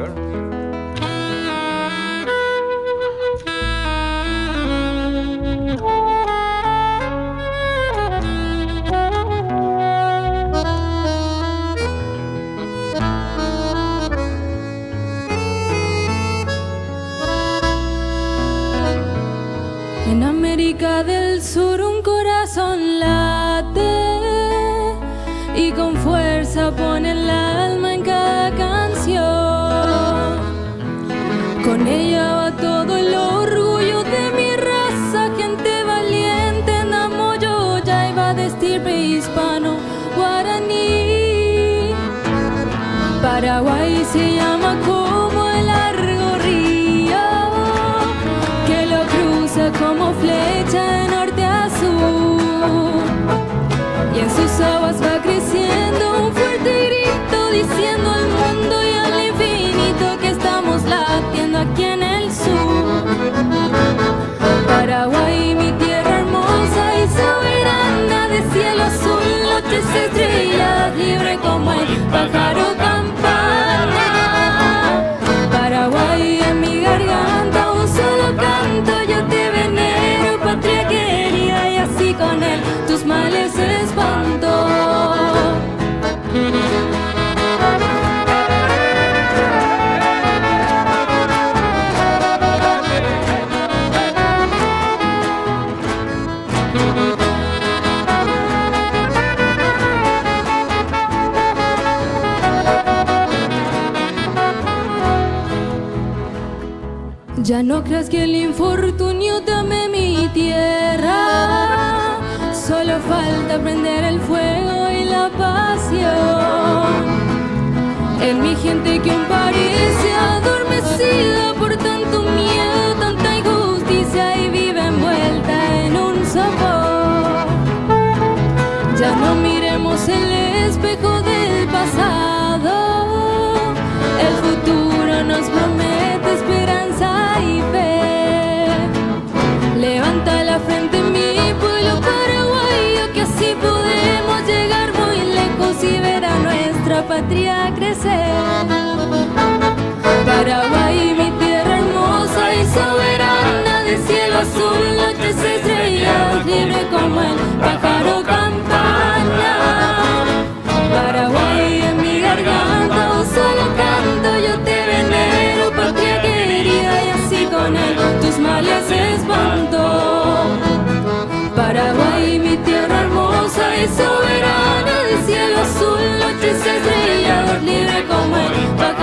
En América del Sur un corazón late y con fuerza pone el alma en cada canción. Con ella va todo el orgullo de mi raza, gente valiente, Namoyo, Yaiba de estirpe hispano, guaraní. Paraguay se llama como el largo río que lo cruza como flecha de norte a sur, y en sus aguas va creciendo un fuerte grito diciendo al mundo y al infinito que estamos latiendo aquí en el sur. Paraguay, mi tierra hermosa y soberana, de cielo azul, noches estrelladas, libre como el pájaro campana. Paraguay, en mi garganta un solo canto, yo te venero, patria querida, y así con él tus males espanto. Ya no creas que el infortunio tame mi tierra, solo falta prender el fuego y la pasión en mi gente que aún parece adormecida por tanto miedo, tanta injusticia y vive envuelta en un sopor. Ya no miremos el espejo del pasado, el futuro nos promete esperanza y fe. Levanta la frente mi pueblo paraguayo, que así podemos llegar muy lejos y ver a nuestra patria crecer. Paraguay, mi tierra hermosa y soberana, de cielo azul, noches estrelladas, libre como el pájaro campana. Paraguay, en mi garganta un solo canto, yo te venero, patria querida, y así con él tus males espanto. Paraguay, mi tierra hermosa y soberana, de cielo azul, noches estrelladas, libre como el pájaro